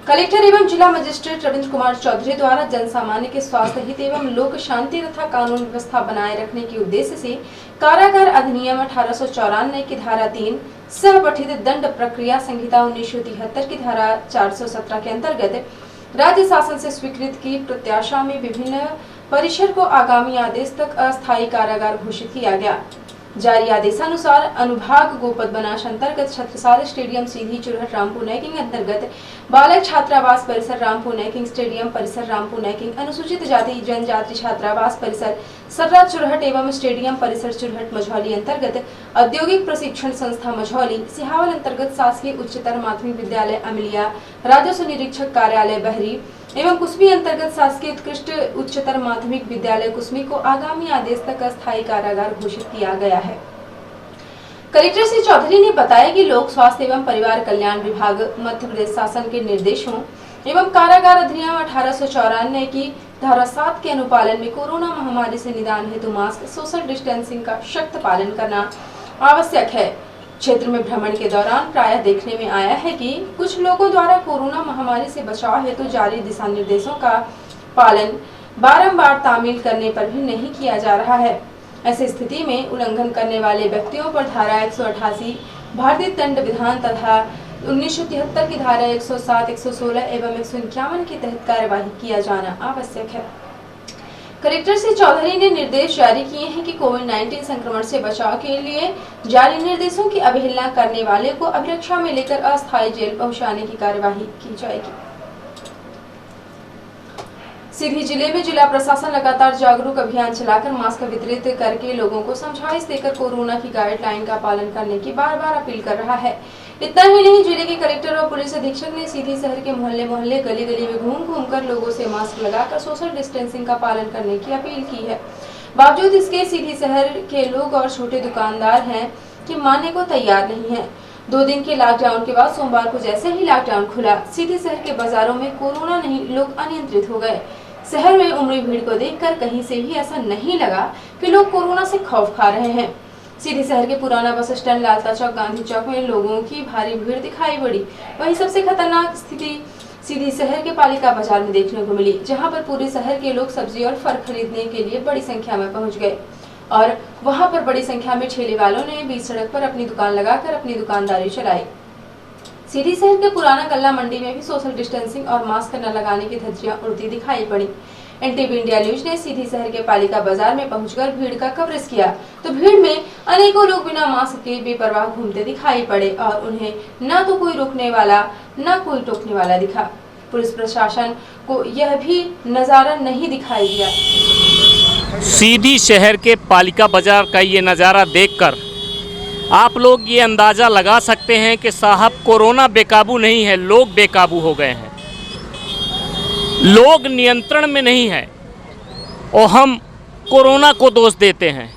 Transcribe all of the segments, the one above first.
Collector एवं जिला magistrate Ravindra Kumar Chaudhary द्वारा जन सामान्य के स्वास्थ्य हित एवं लोक शांति तथा कानून व्यवस्था बनाए रखने के उद्देश्य से कारागार अधिनियम 1894 की धारा 3 सह पठित दंड प्रक्रिया संहिता 1973 की धारा 417 के अंतर्गत राज्य शासन से स्वीकृत की प्रत्याशा में विभिन्न परिसर को आगामी आदेश तक अस्थायी कारागार घोषित किया गया। जारी आदेशानुसार अनुभाग गोपदबनाश अंतर्गत छत्रसाल स्टेडियम सीधी चुरहट रामपुर नैकिंग अंतर्गत बालक छात्रावास परिसर रामपुर नैकिंग स्टेडियम परिसर रामपुर नैकिंग अनुसूचित जाति जनजाति छात्रावास परिसर सर्रा चुरहट एवं स्टेडियम परिसर चुरहट मझौली अंतर्गत औद्योगिक प्रशिक्षण संस्था मझौली सिहावल अंतर्गत शासकीय उच्चतर माध्यमिक विद्यालय अमिलिया राजस्व निरीक्षक कार्यालय बहरी एवं कुसमी अंतर्गत शासकीय उत्कृष्ट उच्चतर माध्यमिक विद्यालय कुसमी को आगामी आदेश तक अस्थायी कारागार घोषित किया गया है। कलेक्टर श्री चौधरी ने बताया कि लोक स्वास्थ्य एवं परिवार कल्याण विभाग मध्य प्रदेश शासन के निर्देशों एवं कारागार अधिनियम 1894 की धारा 7 के अनुपालन में कोरोना महामारी से निदान हेतु मास्क सोशल डिस्टेंसिंग का सख्त पालन करना आवश्यक है। क्षेत्र में भ्रमण के दौरान प्रायः देखने में आया है कि कुछ लोगों द्वारा कोरोना महामारी से बचाव हेतु जारी दिशा निर्देशों का पालन बारंबार तामील करने पर भी नहीं किया जा रहा है। ऐसी स्थिति में उल्लंघन करने वाले व्यक्तियों पर धारा 188 भारतीय दंड विधान तथा 1973 की धारा 107, 116 एवं 151 के तहत कार्यवाही किया जाना आवश्यक है। कलेक्टर श्री चौधरी ने निर्देश जारी किए हैं कि कोविड-19 संक्रमण से बचाव के लिए जारी निर्देशों की अवहेलना करने वाले को अभिरक्षा में लेकर अस्थायी जेल पहुंचाने की कार्यवाही की जाएगी। सीधी जिले में जिला प्रशासन लगातार जागरूक अभियान चलाकर मास्क वितरित करके लोगों को समझाइश देकर कोरोना की गाइडलाइन का पालन करने की बार-बार अपील कर रहा है। इतना ही नहीं, जिले के कलेक्टर और पुलिस अधीक्षक ने सीधी शहर के मोहल्ले गली में घूम कर लोगों से मास्क लगाकर सोशल डिस्टेंसिंग का पालन करने की अपील की है। बावजूद इसके सीधी शहर के लोग और छोटे दुकानदार हैं कि मानने को तैयार नहीं है। 2 दिन के लॉकडाउन के बाद सोमवार को जैसे ही लॉकडाउन खुला, सीधी शहर के बाजारों में कोरोना नहीं लोग अनियंत्रित हो गए। शहर में उमड़ी भीड़ को देखकर कहीं से भी ऐसा नहीं लगा कि लोग कोरोना से खौफ खा रहे हैं। सीधी शहर के पुराना बस स्टैंड, लालता चौक, गांधी चौक में लोगों की भारी भीड़ दिखाई पड़ी। वहीं सबसे खतरनाक स्थिति सीधी शहर के पालिका बाजार में देखने को मिली, जहां पर पूरे शहर के लोग सब्जी और फल खरीदने के लिए बड़ी संख्या में पहुंच गए और वहां पर बड़ी संख्या में ठेले वालों ने बीच सड़क पर अपनी दुकान लगाकर अपनी दुकानदारी चलाई। सीधी शहर के पुराना गल्ला मंडी में भी सोशल डिस्टेंसिंग और मास्क न लगाने की धज्जियां उड़ती दिखाई पड़ी। एनटीवी इंडिया न्यूज ने सीधी शहर के पालिका बाजार में पहुंचकर भीड़ का कवरेज किया तो भीड़ में अनेकों लोग बिना मास्क के बेपरवाह घूमते दिखाई पड़े और उन्हें न तो कोई रोकने वाला न कोई टोकने वाला दिखा। पुलिस प्रशासन को यह भी नजारा नहीं दिखाई दिया। सीधी शहर के पालिका बाजार का ये नज़ारा देखकर आप लोग ये अंदाज़ा लगा सकते हैं कि साहब कोरोना बेकाबू नहीं है, लोग बेकाबू हो गए हैं, लोग नियंत्रण में नहीं है और हम कोरोना को दोष देते हैं।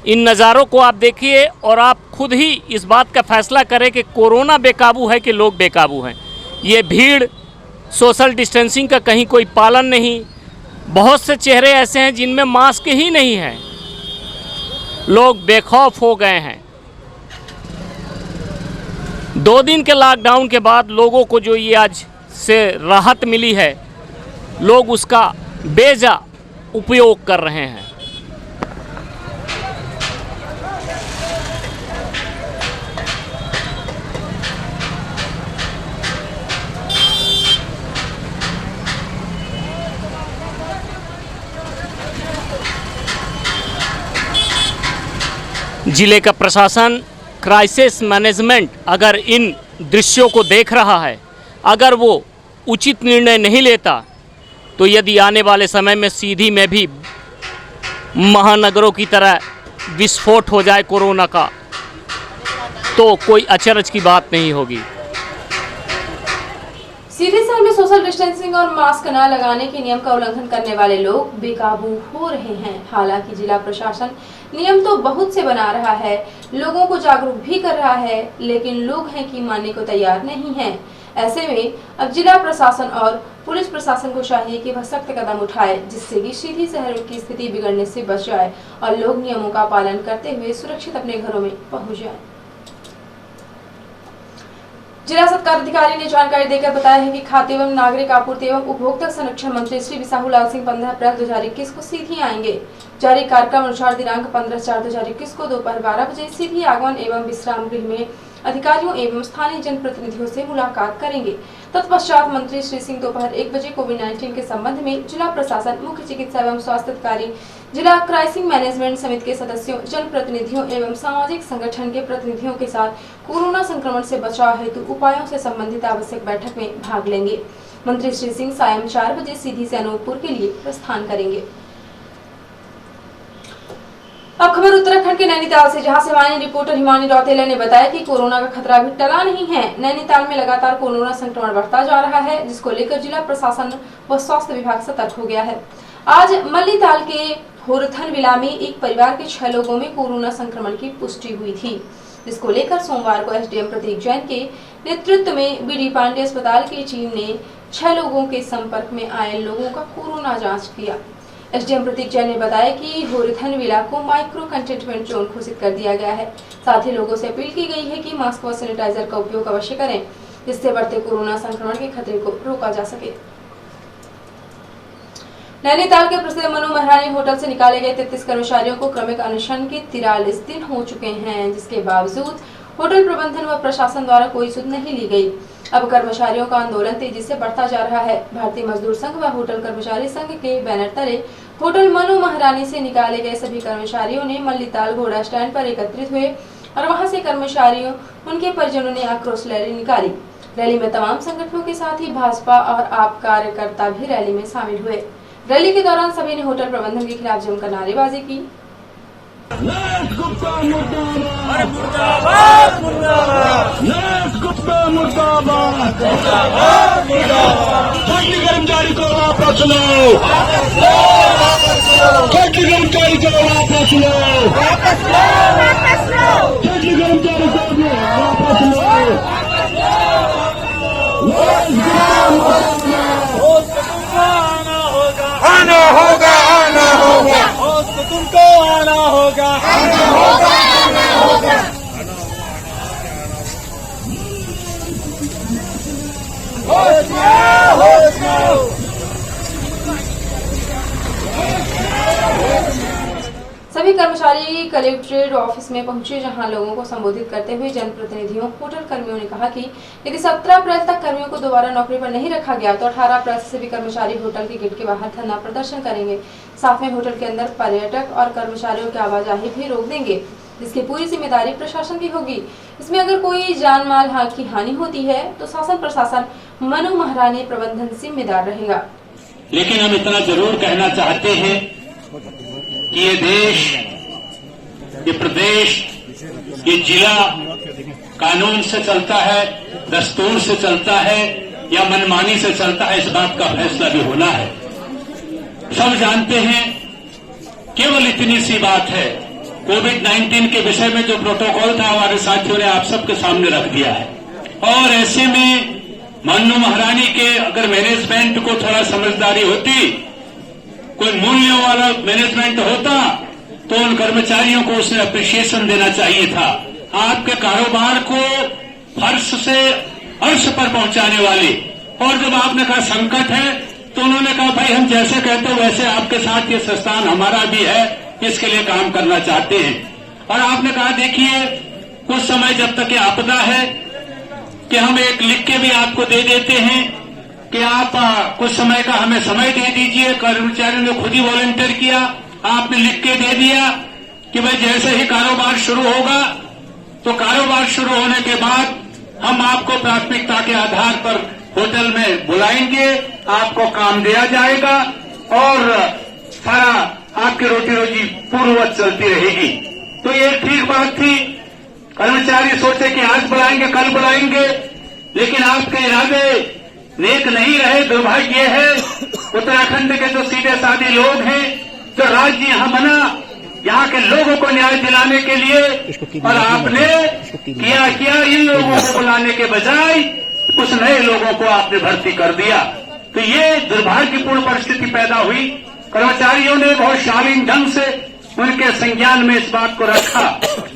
इन नज़ारों को आप देखिए और आप खुद ही इस बात का फैसला करें कि कोरोना बेकाबू है कि लोग बेकाबू हैं। ये भीड़, सोशल डिस्टेंसिंग का कहीं कोई पालन नहीं, बहुत से चेहरे ऐसे हैं जिनमें मास्क ही नहीं है, लोग बेखौफ हो गए हैं। 2 दिन के लॉकडाउन के बाद लोगों को जो ये आज से राहत मिली है, लोग उसका बेजा उपयोग कर रहे हैं। जिले का प्रशासन, क्राइसिस मैनेजमेंट अगर इन दृश्यों को देख रहा है, अगर वो उचित निर्णय नहीं लेता तो यदि आने वाले समय में सीधी में भी महानगरों की तरह विस्फोट हो जाए कोरोना का, तो कोई अचरज की बात नहीं होगी। सीधी शहर में सोशल डिस्टेंसिंग और मास्क न लगाने के नियम का उल्लंघन करने वाले लोग बेकाबू हो रहे हैं। हालांकि जिला प्रशासन नियम तो बहुत से बना रहा है, लोगों को जागरूक भी कर रहा है, लेकिन लोग हैं कि मानने को तैयार नहीं हैं। ऐसे में अब जिला प्रशासन और पुलिस प्रशासन को चाहिए कि वह सख्त कदम उठाए, जिससे कि सीधी शहर की स्थिति बिगड़ने से बच जाए और लोग नियमों का पालन करते हुए सुरक्षित अपने घरों में पहुंच जाएं। जिला सत्कार अधिकारी ने जानकारी देकर बताया है कि खाद्य एवं नागरिक आपूर्ति एवं उपभोक्ता संरक्षण मंत्री श्री बिसाहू लाल सिंह 15 अप्रैल 2021 को सीधी आएंगे। जारी कार्यक्रम अनुसार दिनांक 15/4/2021 को दोपहर 12 बजे सीधी आगमन एवं विश्राम गृह में अधिकारियों एवं स्थानीय जनप्रतिनिधियों से मुलाकात करेंगे। तत्पश्चात मंत्री श्री सिंह दोपहर 1 बजे कोविड-19 के संबंध में जिला प्रशासन, मुख्य चिकित्सा एवं स्वास्थ्य अधिकारी, जिला क्राइसिस मैनेजमेंट समिति के सदस्यों, जनप्रतिनिधियों एवं सामाजिक संगठन के प्रतिनिधियों के साथ कोरोना संक्रमण से बचाव हेतु उपायों से संबंधित आवश्यक बैठक में भाग लेंगे। मंत्री श्री सिंह सायं 4 बजे सीधी से अनूपपुर के लिए प्रस्थान करेंगे। अब खबर उत्तराखंड के नैनीताल से, जहां से हमारी रिपोर्टर हिमानी रौतेला ने बताया कि कोरोना का खतरा भी टला नहीं है। नैनीताल में लगातार कोरोना संक्रमण बढ़ता जा रहा है, जिसको लेकर जिला प्रशासन व स्वास्थ्य विभाग सतर्क हो गया है। आज मल्लीताल के होरथनविला में एक परिवार के 6 लोगों में कोरोना संक्रमण की पुष्टि हुई थी, जिसको लेकर सोमवार को एसडीएम प्रतीक जैन के नेतृत्व में बीडी पांडे अस्पताल की टीम ने 6 लोगों के संपर्क में आए लोगों का कोरोना जांच किया। एसडीएम प्रतीक जैन ने बताया कि होरथनविला को माइक्रो कंटेनमेंट जोन घोषित कर दिया गया है। साथ ही लोगों से अपील की गई है कि मास्क व सैनिटाइजर का उपयोग अवश्य करें, जिससे बढ़ते कोरोना संक्रमण के खतरे को रोका जा सके। नैनीताल के प्रसिद्ध मनु महारानी होटल से निकाले गए 33 कर्मचारियों को क्रमिक अनशन के 43 दिन हो चुके हैं, जिसके बावजूद होटल प्रबंधन व प्रशासन द्वारा कोई सुध नहीं ली गई। अब कर्मचारियों का आंदोलन तेजी से बढ़ता जा रहा है। भारतीय मजदूर संघ व होटल कर्मचारी संघ के बैनर तले होटल मनु महारानी से निकाले गए सभी कर्मचारियों ने मल्लीताल घोड़ा स्टैंड पर एकत्रित हुए और वहां से कर्मचारियों, उनके परिजनों ने आक्रोश रैली निकाली। रैली में तमाम संगठनों के साथ ही भाजपा और आप कार्यकर्ता भी रैली में शामिल हुए। रैली के दौरान सभी ने होटल प्रबंधन के खिलाफ जमकर नारेबाजी की। गुप्ता मुर्दाबाद, मुर्दाबाद, मुर्दाबाद, गुप्ता मुर्दाबाद, मुर्दाबाद, मुर्दाबाद। खादी कर्मचारी को वापस लो, खादी कर्मचारी को वापस लो, खादी कर्मचारी को वापस लो। आना होगा, आना होगा, तुमको आना होगा, आना होगा, आना होगा। सभी कर्मचारी कलेक्ट्रेट ऑफिस में पहुंचे, जहां लोगों को संबोधित करते हुए जनप्रतिनिधियों, होटल कर्मियों ने कहा कि यदि 17 अप्रैल तक कर्मियों को दोबारा नौकरी पर नहीं रखा गया तो 18 अप्रैल से सभी कर्मचारी होटल के गेट के बाहर धरना प्रदर्शन करेंगे। साथ में होटल के अंदर पर्यटक और कर्मचारियों की आवाजाही भी रोक देंगे, जिसकी पूरी जिम्मेदारी प्रशासन की होगी। इसमें अगर कोई जान माल की हानि होती है तो शासन प्रशासन मनु महारानी प्रबंधन जिम्मेदार रहेगा। लेकिन हम इतना जरूर कहना चाहते हैं कि ये देश, ये प्रदेश, ये जिला कानून से चलता है, दस्तूर से चलता है या मनमानी से चलता है, इस बात का फैसला भी होना है। सब जानते हैं, केवल इतनी सी बात है, कोविड-19 के विषय में जो प्रोटोकॉल था हमारे साथियों ने आप सबके सामने रख दिया है। और ऐसे में मनु महारानी के अगर मैनेजमेंट को थोड़ा समझदारी होती, कोई मूल्यों वाला मैनेजमेंट होता तो उन कर्मचारियों को उसने अप्रिशिएशन देना चाहिए था। आपके कारोबार को फर्श से अर्श पर पहुंचाने वाले, और जब आपने कहा संकट है तो उन्होंने कहा भाई हम जैसे कहते हो वैसे आपके साथ ये संस्थान हमारा भी है, इसके लिए काम करना चाहते हैं। और आपने कहा देखिए कुछ समय जब तक ये आपदा है कि हम एक लिख के भी आपको दे देते हैं कि आप कुछ समय का हमें समय दे दीजिए। कर्मचारियों ने खुद ही वॉलंटियर किया, आपने लिख के दे दिया कि भाई जैसे ही कारोबार शुरू होगा तो कारोबार शुरू होने के बाद हम आपको प्राथमिकता के आधार पर होटल में बुलाएंगे, आपको काम दिया जाएगा और सारा आपकी रोटी रोजी पूर्ववत चलती रहेगी। तो ये ठीक बात थी। कर्मचारी सोचे कि आज बुलाएंगे, कल बुलाएंगे, लेकिन आपके इरादे नेक नहीं रहे। दुर्भाग्य है उत्तराखंड के जो सीधे साधे लोग हैं, जो राज्य यहाँ बना यहाँ के लोगों को न्याय दिलाने के लिए, और आपने किया इन लोगों को बुलाने के बजाय कुछ नए लोगों को आपने भर्ती कर दिया। तो ये दुर्भाग्यपूर्ण परिस्थिति पैदा हुई। कर्मचारियों ने बहुत शालीन ढंग से उनके संज्ञान में इस बात को रखा।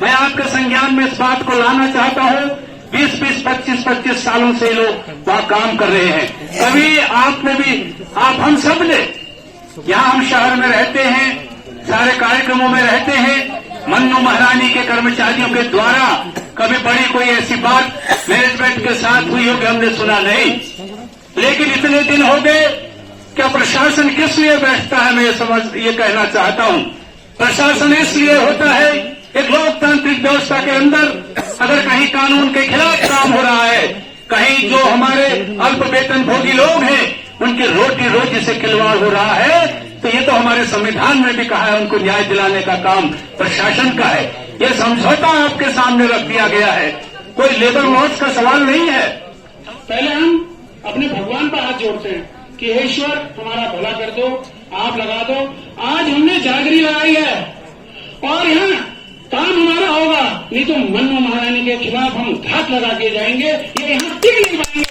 मैं आपके संज्ञान में इस बात को लाना चाहता हूं 20-20, 25-25 सालों से लोग वहां काम कर रहे हैं। कभी आपने भी, आप हम सब ने, यहाँ हम शहर में रहते हैं, सारे कार्यक्रमों में रहते हैं, मन्नू महारानी के कर्मचारियों के द्वारा कभी बड़ी कोई ऐसी बात मैनेजमेंट के साथ हुई हो कि हमने सुना नहीं। लेकिन इतने दिन हो गए, क्या प्रशासन किस लिए बैठता है? मैं ये कहना चाहता हूं, प्रशासन इसलिए होता है, एक लोकतांत्रिक व्यवस्था के अंदर अगर कहीं कानून के खिलाफ काम हो रहा है, कहीं जो हमारे अल्प वेतन भोगी लोग हैं उनकी रोटी रोजी से खिलवाड़ हो रहा है, तो ये तो हमारे संविधान में भी कहा है, उनको न्याय दिलाने का काम प्रशासन का है। ये समझौता आपके सामने रख दिया गया है, कोई लेबर लॉस का सवाल नहीं है। पहले हम अपने भगवान पर हाथ जोड़ते हैं कि हे ईश्वर हमारा भला कर दो, आप लगा दो। आज हमने जागरी लगाई है और यहाँ काम हमारा होगा, नहीं तो मन्नू महारानी के खिलाफ हम घात लगा के जाएंगे। ये यहाँ टिक नहीं पाएंगे।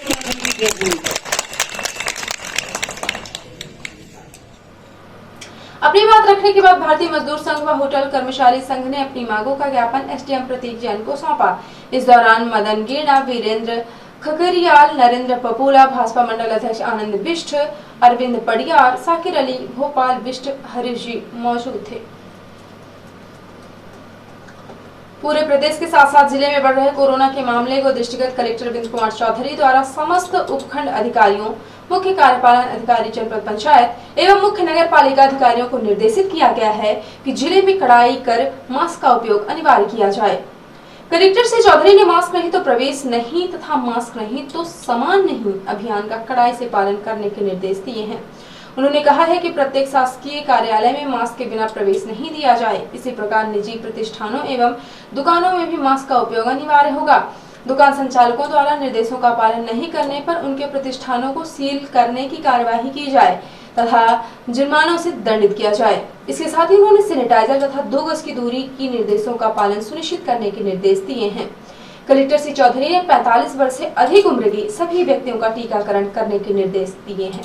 अपनी बात रखने के बाद भारतीय मजदूर संघ व होटल कर्मचारी संघ ने अपनी मांगों का ज्ञापन एसडीएम प्रतीक जैन को सौंपा। इस दौरान मदन गिरणा, वीरेंद्र खकरियाल, नरेंद्र पपोला, भाजपा मंडल अध्यक्ष आनंद बिष्ट, अरविंद पडियार, साकिर अली, भोपाल बिष्ट, हरीश जी मौजूद थे। पूरे प्रदेश के साथ साथ जिले में बढ़ रहे कोरोना के मामले को दृष्टिगत कलेक्टर रविंद्र कुमार चौधरी द्वारा समस्त उपखंड अधिकारियों, मुख्य कार्यपालन अधिकारी, जनपद पंचायत एवं मुख्य नगर पालिका अधिकारियों को निर्देशित किया गया है कि जिले में कड़ाई कर मास्क का उपयोग अनिवार्य किया जाए। कलेक्टर श्री चौधरी ने मास्क नहीं तो प्रवेश नहीं तथा मास्क नहीं तो सामान नहीं अभियान का कड़ाई से पालन करने के निर्देश दिए हैं। उन्होंने कहा है कि प्रत्येक शासकीय कार्यालय में मास्क के बिना प्रवेश नहीं दिया जाए। इसी प्रकार निजी प्रतिष्ठानों एवं दुकानों में भी मास्क का उपयोग अनिवार्य होगा। दुकान संचालकों द्वारा निर्देशों का पालन नहीं करने पर उनके प्रतिष्ठानों को सील करने की कार्यवाही की जाए तथा जुर्मानों से दंडित किया जाए। इसके साथ ही उन्होंने सैनिटाइजर तथा 2 गज की दूरी की निर्देशों का पालन सुनिश्चित करने के निर्देश दिए हैं। कलेक्टर श्री चौधरी ने 45 वर्ष से अधिक उम्र के सभी व्यक्तियों का टीकाकरण करने के निर्देश दिए हैं।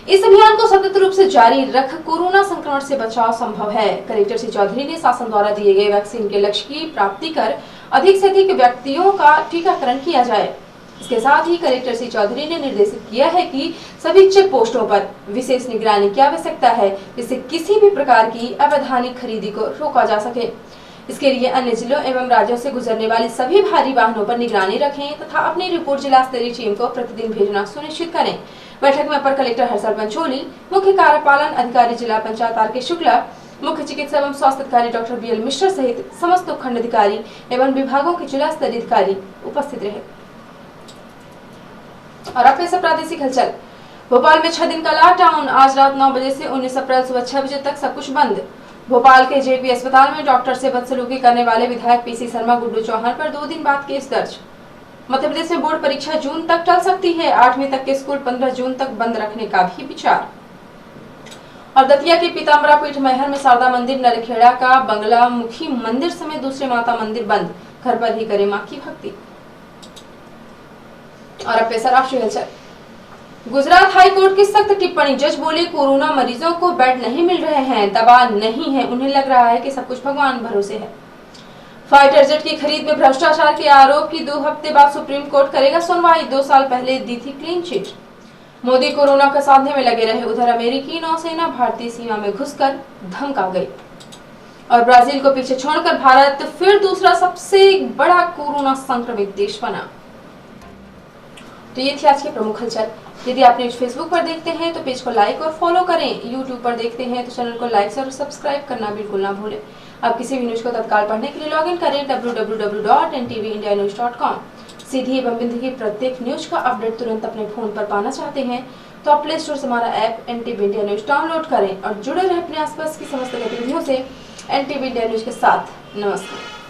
इस अभियान को सतत रूप से जारी रख कोरोना संक्रमण से बचाव संभव है। कलेक्टर श्री चौधरी ने शासन द्वारा दिए गए वैक्सीन के लक्ष्य की प्राप्ति कर अधिक से अधिक व्यक्तियों का टीकाकरण किया जाए। इसके साथ ही कलेक्टर श्री चौधरी ने निर्देशित किया है कि सभी चेक पोस्टों पर विशेष निगरानी की आवश्यकता है, जिससे किसी भी प्रकार की अवैधानिक खरीदी को रोका जा सके। इसके लिए अन्य जिलों एवं राज्यों से गुजरने वाली सभी भारी वाहनों पर निगरानी रखें तथा अपनी रिपोर्ट जिला स्तरीय टीम को प्रतिदिन भेजना सुनिश्चित करें। बैठक में अपर कलेक्टर हर्षल पंचोली, मुख्य कार्यपालन अधिकारी जिला पंचायत आर के शुक्ला, मुख्य चिकित्सा एवं स्वास्थ्य अधिकारी डॉक्टर बीएल मिश्रा सहित समस्त उपखंड अधिकारी एवं विभागों के जिला स्तरीय अधिकारी उपस्थित रहे। और अब से प्रादेशिक हलचल। भोपाल में 6 दिन का लॉकडाउन। आज रात 9 बजे से 19 अप्रैल सुबह 6 बजे तक सब कुछ बंद। भोपाल के जेपी अस्पताल में डॉक्टर से बदसलूकी करने वाले विधायक पीसी शर्मा, गुड्डू चौहान पर 2 दिन बाद केस दर्ज। मध्य प्रदेश में बोर्ड परीक्षा जून तक टल सकती है। 8वीं तक के स्कूल 15 जून तक बंद रखने का भी विचार। और दतिया के पीताम्बरा पीठ मैहर में शारदा मंदिर, नलखेड़ा का बंगला मुखी मंदिर समेत दूसरे माता मंदिर बंद। घर पर ही करे मां की भक्ति। और अब पेशा राष्ट्रीय हलचल। गुजरात हाईकोर्ट की सख्त टिप्पणी। जज बोले कोरोना मरीजों को बेड नहीं मिल रहे हैं, दवा नहीं है, उन्हें लग रहा है कि सब कुछ भगवान भरोसे है। फाइटर जेट की खरीद में भ्रष्टाचार के आरोप की 2 हफ्ते बाद सुप्रीम कोर्ट करेगा सुनवाई। 2 साल पहले दी थी क्लीन चिट। मोदी कोरोना का साधने में लगे रहे, उधर अमेरिकी नौसेना भारतीय सीमा में घुसकर धमका गई। और ब्राजील को पीछे छोड़कर भारत फिर दूसरा सबसे बड़ा कोरोना संक्रमित देश बना। तो ये थी आज की प्रमुख हलचल। यदि आप न्यूज फेसबुक पर देखते हैं तो पेज को लाइक और फॉलो करें। यूट्यूब पर देखते हैं तो चैनल को लाइक और सब्सक्राइब करना बिल्कुल ना भूलें। आप किसी भी न्यूज को तत्काल पढ़ने के लिए लॉग इन करें www.ntvindianews.com। सीधी एवं बिंदी की प्रत्येक न्यूज का अपडेट तुरंत अपने फोन पर पाना चाहते हैं तो आप प्ले स्टोर से हमारा app NTV India news download करें और जुड़े रहें अपने आसपास की समस्त गतिविधियों से NTV इंडिया न्यूज के साथ। नमस्कार।